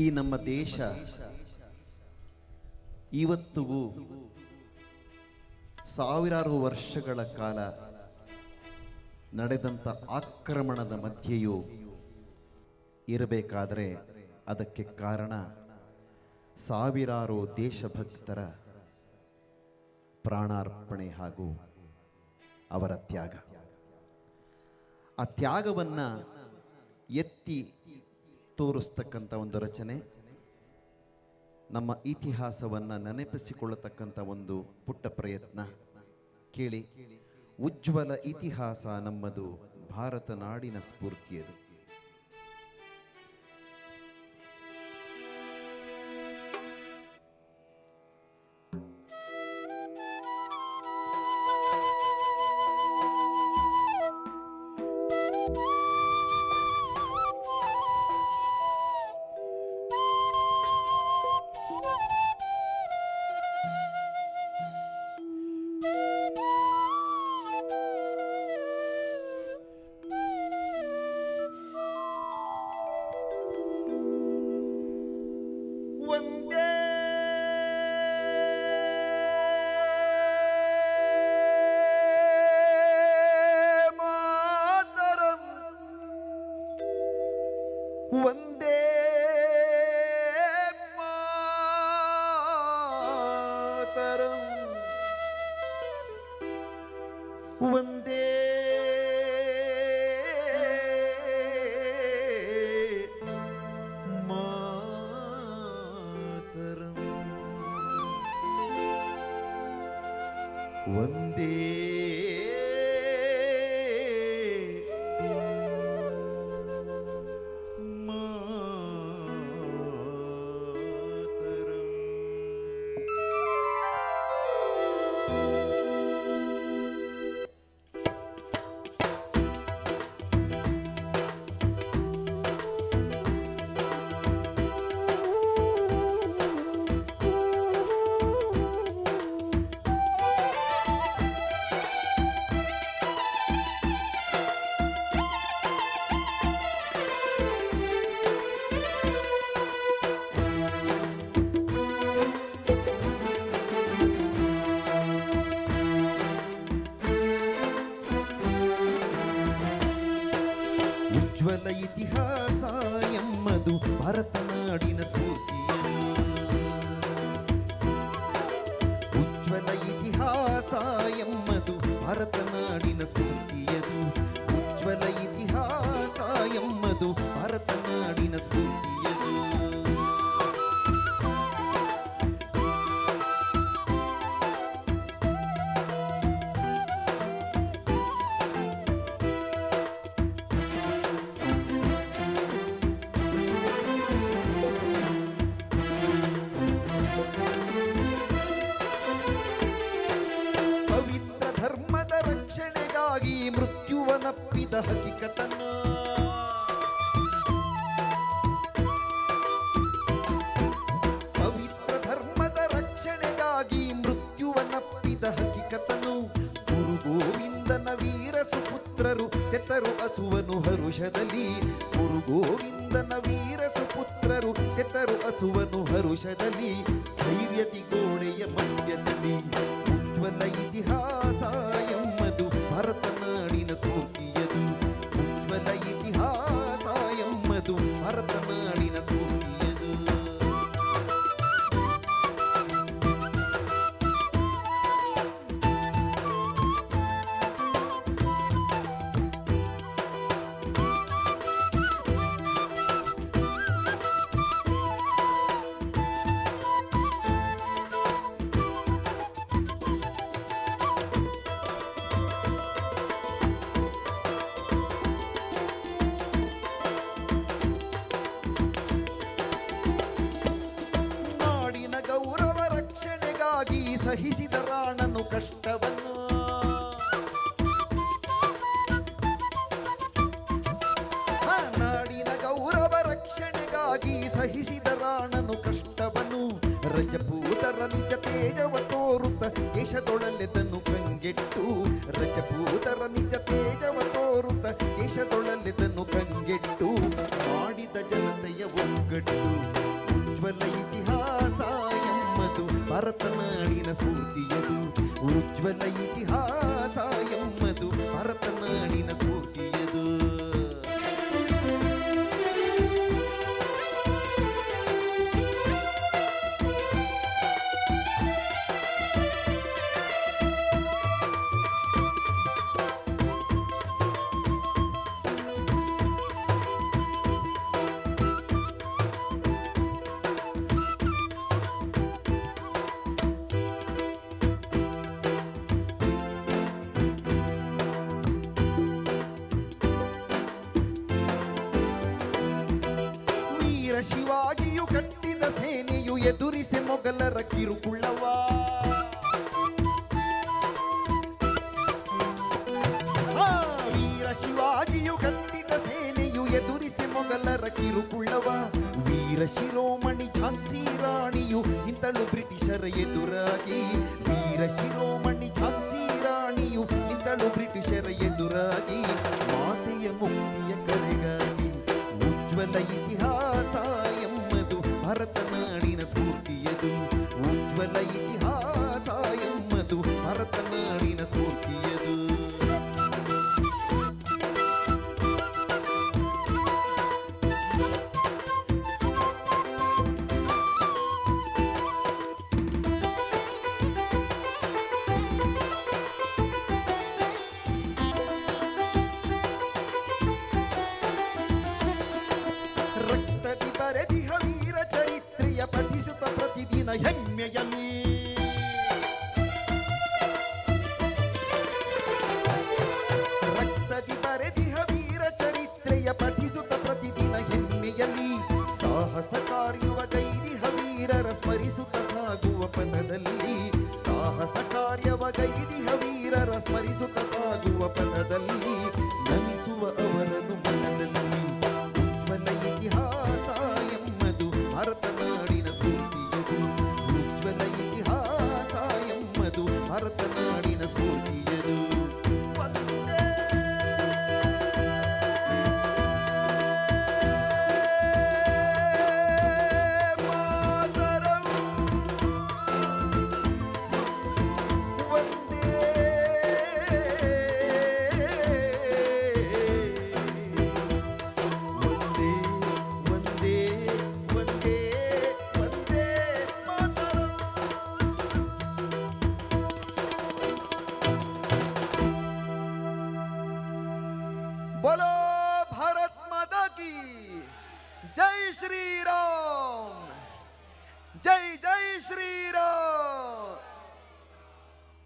ಈ ನಮ್ಮ ದೇಶ ಇವತ್ತಿಗೂ ಸಾವಿರಾರು ವರ್ಷಗಳ ಕಾಲ ನಡೆದಂಥ ಆಕ್ರಮಣದ ಮಧ್ಯೆಯೂ ಇರಬೇಕಾದರೆ ಅದಕ್ಕೆ ಕಾರಣ ಸಾವಿರಾರು ದೇಶಭಕ್ತರ ಪ್ರಾಣಾರ್ಪಣೆ ಹಾಗೂ ಅವರ ತ್ಯಾಗ. ಆ ತ್ಯಾಗವನ್ನು ಎತ್ತಿ ತೋರಿಸ್ತಕ್ಕಂಥ ಒಂದು ರಚನೆ, ನಮ್ಮ ಇತಿಹಾಸವನ್ನು ನೆನಪಿಸಿಕೊಳ್ಳತಕ್ಕಂಥ ಒಂದು ಪುಟ್ಟ ಪ್ರಯತ್ನ. ಕೇಳಿ, ಉಜ್ವಲ ಇತಿಹಾಸ ನಮ್ಮದು, ಭಾರತ ನಾಡಿನ ಸ್ಫೂರ್ತಿಯದು. ವಂದೇ ಮಾತರಂ, ವಂದೇ ಮಾತರಂ, ವಂದೇ ಉಜ್ವಲ ಇತಿಹಾಸ ಎಮ್ಮದು ಭಾರತ ನಾಡಿನ ಸ್ಫೂರ್ತಿಯದು. ಉಜ್ವಲ ಇತಿಹಾಸ ಎಮ್ಮದು ಭಾರತ ನಾಡಿನ ಸ್ಫೂರ್ತಿಯದು. ಉಜ್ವಲ ಇತಿಹಾಸ ಎಮ್ಮದು ಭಾರತ ನಾಡಿನ ಸ್ಫೂರ್ತಿಯದು. ಧರ್ಮದ ರಕ್ಷಣೆಗಾಗಿ ಮೃತ್ಯುವನಪ್ಪಿದ ಹಕಿಕತನ್ನು, ಪವಿತ್ರ ಧರ್ಮದ ರಕ್ಷಣೆಗಾಗಿ ಮೃತ್ಯುವನಪ್ಪಿದ ಹಕಿಕತನು. ಗುರು ಗೋವಿಂದನ ವೀರ ಸುಪುತ್ರರು ತೆತ್ತರು ಅಸುವನು ಹರುಷದಲ್ಲಿ. ಗುರು ಗೋವಿಂದನ ವೀರ ಸುಪುತ್ರರು ತೆತ್ತರು ಅಸುವನು ಹರುಷದಲ್ಲಿ. ಧೈರ್ಯದಿ ಗೋಡೆಯ ಮಧ್ಯದಲ್ಲಿ ಉಜ್ವಲ ಇತಿಹಾಸ ಎಮ್ಮದು ಭಾರತ ನಾಡಿನ ಸ್ಫೂರ್ತಿಯದು. ಉಜ್ವಲ ಇತಿಹಾಸ ಎಮ್ಮದು ಭಾರತ ನಾಡಿನ ಸ್ಫೂರ್ತಿಯದು. ಗೌರವ ರಕ್ಷಣೆಗಾಗಿ ಸಹಿಸಿದ ರಾಣನು ಕಷ್ಟವನ್ನು. ನಾಡಿನ ಗೌರವ ರಕ್ಷಣೆಗಾಗಿ ಸಹಿಸಿದ ರಾಣನು ಕಷ್ಟವನ್ನು. ರಜಪೂತರ ನಿಜ ತೇಜವ ತೋರುತ್ತ ದೇಶದೊಳಲೆದನು ಕಂಗೆಟ್ಟು. ರಜಪೂತರ ನಿಜ ತೇಜವ ತೋರುತ್ತ ದೇಶದೊಳಲೆದನು ಕಂಗೆಟ್ಟು. ಮಾಡಿದ ಜನತೆಯ ಒಗ್ಗಟ್ಟು. ಉಜ್ವಲ ಇತಿಹಾಸ ಎಮ್ಮದು ಭರತನಾಡಿನ ಸ್ಫೂರ್ತಿಯದು. ಉಜ್ವಲ ಇತಿಹಾಸ ಎಮ್ಮದು ಭರತನಾಡಿನ ಸ್ಫೂರ್ತಿಯದು. ಶಿವಾಜಿಯು ಕಟ್ಟಿದ ಸೇನೆಯು ಎದುರಿಸೆ ಮೊಘಲರ ಕಿರುಕುಳ್ಳವ. ವೀರ ಶಿವಾಜಿಯು ಕಟ್ಟಿದ ಸೇನೆಯು ಎದುರಿಸೆ ಮೊಘಲರ ಕಿರುಕುಳ್ಳವ. ವೀರ ಶಿರೋಮಣಿ ಝಾನ್ಸಿ ರಾಣಿಯು ನಿಂತಳು ಬ್ರಿಟಿಷರ ಎದುರಾಗಿ. ವೀರ ಶಿರೋಮಣಿ ಝಾನ್ಸಿ ರಾಣಿಯು ನಿಂತಳು ಬ್ರಿಟಿಷರ ಎದುರಾಗಿ. ಮಾತೆಯ ಮುಕ್ತಿಯ ಕರೆಗಾಗಿ. ಉಜ್ವಲ ಇತಿಹಾಸ ಎಮ್ಮದು ಭರತನಾಡಿನ ಸ್ಫೂರ್ತಿಯದು. ಉಜ್ವಲ ಇತಿಹಾಸ ಎಮ್ಮದು ಭರತನಾಡಿನ ಸ್ಫೂರ್ತಿಯದು. ರಕ್ತದಿ ಬರೆದಿಹ ವೀರ ಚರಿತ್ರೆಯ ಪಠಿಸುತ್ತ ಪ್ರತಿದಿನ ಹೆಮ್ಮೆಯಲ್ಲಿ. ರಕ್ತದಿ ಬರೆದಿಹ ವೀರ ಚರಿತ್ರೆಯ ಪಠಿಸುತ್ತ ಪ್ರತಿದಿನ ಹೆಮ್ಮೆಯಲ್ಲಿ. ಸಾಹಸ ಕಾರ್ಯವ ಗೈದಿಹ ವೀರರ ಸ್ಮರಿಸುತ್ತ ಸಾಗುವ ಪಥದಲ್ಲಿ. ಸಾಹಸ ಕಾರ್ಯವ ಗೈದಿಹ ವೀರರ ಸ್ಮರಿಸುತ್ತ ಸಾಗುವ ಪಥದಲ್ಲಿ. ನಮಿಸುವ ಅವರನ್ನು ಮನದಲ್ಲಿ. ಉಜ್ವಲ ಇತಿಹಾಸ ಎಮ್ಮದು ಭರತನಾಡಿನ ಸ್ಫೂರ್ತಿಯದು. ಉಜ್ವಲ ಇತಿಹಾಸ ಎಮ್ಮದು ಭರತನಾಡಿನ ಸ್ಫೂರ್ತಿಯದು. ವಂದೇ ಮಾತರಂ. ವಂದೇ ವಂದೇ ವಂದೇ ವಂದೇ ಮಾತರಂ. बोलो भारत माता की जय श्री राम. जय जय श्री राम.